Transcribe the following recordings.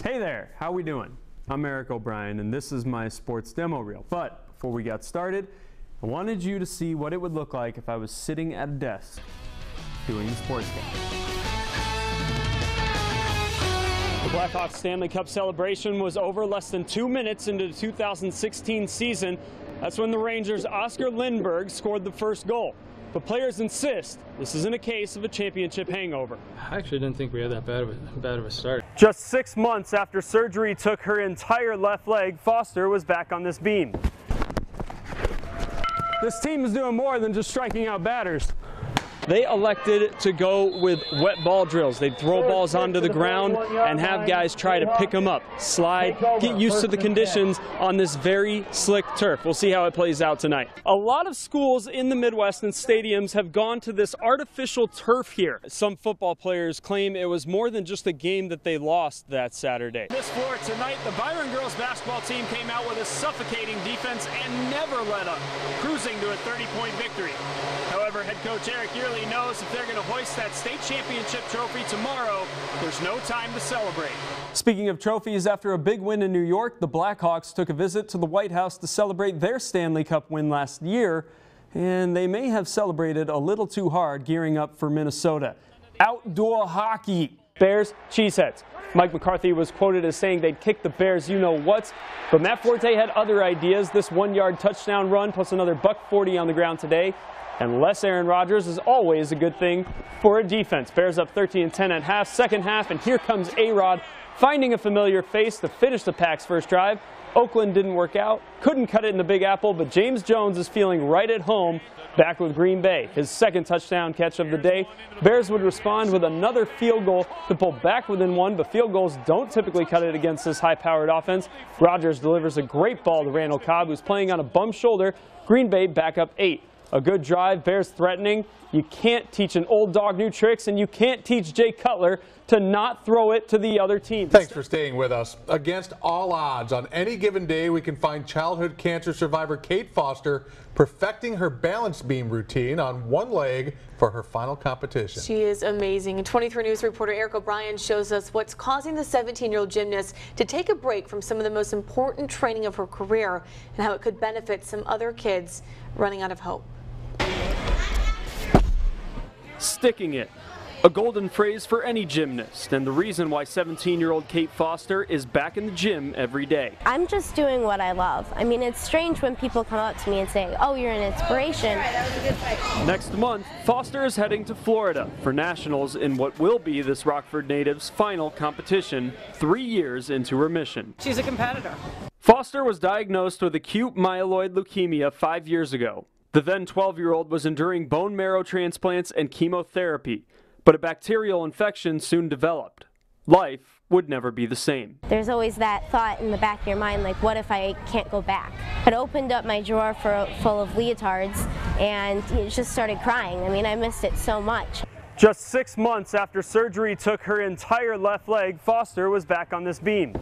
Hey there, how we doing? I'm Eric O'Brien and this is my sports demo reel. But before we got started, I wanted you to see what it would look like if I was sitting at a desk doing the sports game. The Blackhawks Stanley Cup celebration was over less than 2 minutes into the 2016 season. That's when the Rangers' Oscar Lindberg scored the first goal. But players insist this isn't a case of a championship hangover. I actually didn't think we had that bad of a start. Just 6 months after surgery took her entire left leg, Foster was back on this beam. This team is doing more than just striking out batters. They elected to go with wet ball drills. They'd throw balls onto the ground and have guys try to pick them up, slide, get used to the conditions on this very slick turf. We'll see how it plays out tonight. A lot of schools in the Midwest and stadiums have gone to this artificial turf here. Some football players claim it was more than just a game that they lost that Saturday. This floor tonight, the Byron girls basketball team came out with a suffocating defense and never let up, cruising to a 30-point victory. However, head coach Eric knows if they're going to hoist that state championship trophy tomorrow, there's no time to celebrate. Speaking of trophies, after a big win in New York, the Blackhawks took a visit to the White House to celebrate their Stanley Cup win last year, and they may have celebrated a little too hard gearing up for Minnesota. Outdoor hockey. Bears, cheeseheads. Mike McCarthy was quoted as saying they'd kick the Bears you-know-whats, but Matt Forte had other ideas. This 1-yard touchdown run plus another $140 on the ground today. And less Aaron Rodgers is always a good thing for a defense. Bears up 13-10 at half, second half, and here comes A-Rod finding a familiar face to finish the Pack's first drive. Oakland didn't work out, couldn't cut it in the Big Apple, but James Jones is feeling right at home back with Green Bay. His second touchdown catch of the day. Bears would respond with another field goal to pull back within one, but field goals don't typically cut it against this high-powered offense. Rodgers delivers a great ball to Randall Cobb, who's playing on a bum shoulder. Green Bay back up 8. A good drive, Bears threatening. You can't teach an old dog new tricks, and you can't teach Jay Cutler to not throw it to the other team. Thanks for staying with us. Against all odds, on any given day, we can find childhood cancer survivor Kate Foster perfecting her balance beam routine on one leg for her final competition. She is amazing. 23 News reporter Eric O'Brien shows us what's causing the 17-year-old gymnast to take a break from some of the most important training of her career and how it could benefit some other kids running out of hope. Sticking it. A golden phrase for any gymnast, and the reason why 17-year-old Kate Foster is back in the gym every day. I'm just doing what I love. I mean, it's strange when people come up to me and say, oh, you're an inspiration. Next month, Foster is heading to Florida for nationals in what will be this Rockford native's final competition 3 years into her mission. She's a competitor. Foster was diagnosed with acute myeloid leukemia 5 years ago. The then 12-year-old was enduring bone marrow transplants and chemotherapy, but a bacterial infection soon developed. Life would never be the same. There's always that thought in the back of your mind, like, what if I can't go back? I opened up my drawer full of leotards and just started crying. I mean, I missed it so much. Just 6 months after surgery took her entire left leg, Foster was back on this beam.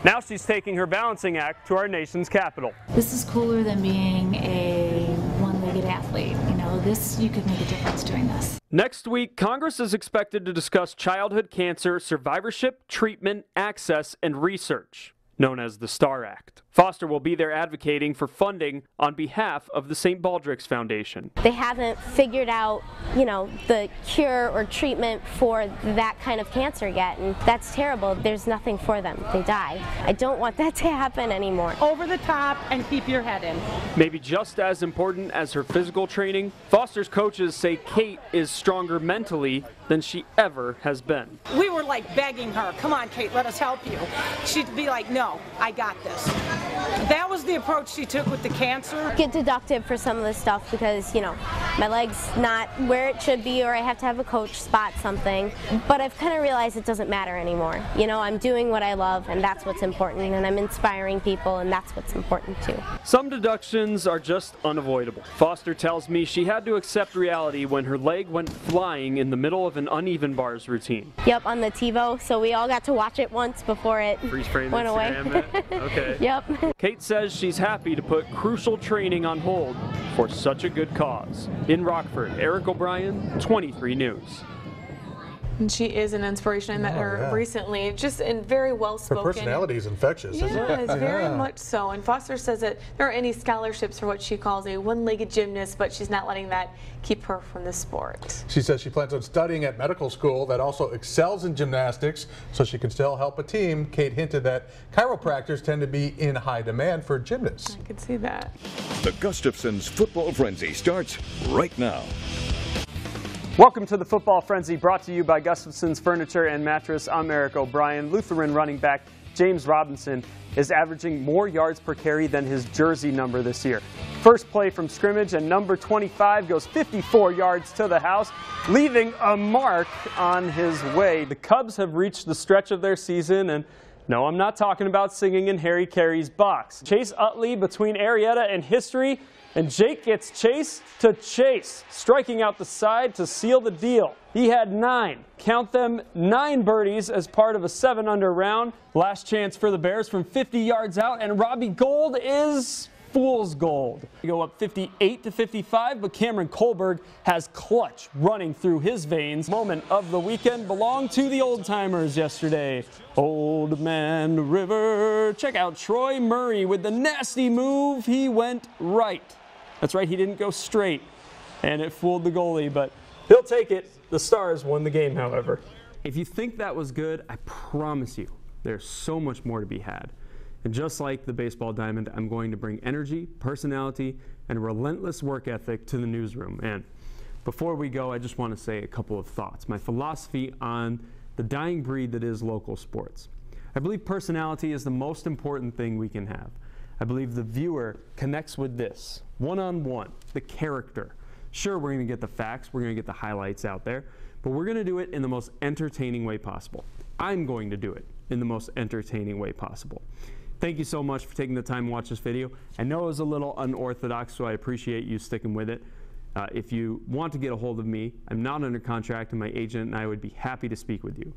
Now she's taking her balancing act to our nation's capital. This is cooler than being a one-legged athlete. You know, you could make a difference doing this. Next week, Congress is expected to discuss childhood cancer survivorship, treatment, access, and research, known as the STAR Act. Foster will be there advocating for funding on behalf of the St. Baldrick's Foundation. They haven't figured out, you know, the cure or treatment for that kind of cancer yet, and that's terrible. There's nothing for them. They die. I don't want that to happen anymore. Over the top and keep your head in. Maybe just as important as her physical training, Foster's coaches say Kate is stronger mentally than she ever has been. We were like begging her, come on Kate, let us help you. She'd be like, no, I got this. That was the approach she took with the cancer. Get deducted for some of this stuff because, you know, my leg's not where it should be, or I have to have a coach spot something. But I've kind of realized it doesn't matter anymore. You know, I'm doing what I love, and that's what's important, and I'm inspiring people, and that's what's important too. Some deductions are just unavoidable. Foster tells me she had to accept reality when her leg went flying in the middle of an uneven bars routine. Yep, on the TiVo, so we all got to watch it once before it went away. Okay. Yep. Kate says she's happy to put crucial training on hold for such a good cause. In Rockford, Eric O'Brien, 23 News. And she is an inspiration. I met her recently, just and very well spoken. Her personality is infectious, isn't it? Yes, very much so. And Foster says that there aren't any scholarships for what she calls a one-legged gymnast, but she's not letting that keep her from the sport. She says she plans on studying at medical school that also excels in gymnastics, so she can still help a team. Kate hinted that chiropractors tend to be in high demand for gymnasts. I could see that. The Gustafsons' Football Frenzy starts right now. Welcome to the Football Frenzy, brought to you by Gustafson's Furniture and Mattress. I'm Eric O'Brien. Lutheran running back James Robinson is averaging more yards per carry than his jersey number this year. First play from scrimmage, and number 25 goes 54 yards to the house, leaving a mark on his way. The Cubs have reached the stretch of their season, and no, I'm not talking about singing in Harry Carey's box. Chase Utley between Arietta and history, and Jake gets Chase to chase, striking out the side to seal the deal. He had 9, count them, 9 birdies as part of a 7-under round. Last chance for the Bears from 50 yards out, and Robbie Gould is fool's gold. We go up 58-55, but Cameron Kohlberg has clutch running through his veins. Moment of the weekend belonged to the old-timers yesterday. Old Man River. Check out Troy Murray with the nasty move. He went right. That's right, he didn't go straight, and it fooled the goalie, but he'll take it. The Stars won the game, however. If you think that was good, I promise you, there's so much more to be had. And just like the baseball diamond, I'm going to bring energy, personality, and relentless work ethic to the newsroom. And before we go, I just want to say a couple of thoughts. My philosophy on the dying breed that is local sports. I believe personality is the most important thing we can have. I believe the viewer connects with this, one-on-one, the character. Sure, we're going to get the facts, we're going to get the highlights out there, but we're going to do it in the most entertaining way possible. I'm going to do it in the most entertaining way possible. Thank you so much for taking the time to watch this video. I know it was a little unorthodox, so I appreciate you sticking with it. If you want to get a hold of me, I'm not under contract, and my agent and I would be happy to speak with you.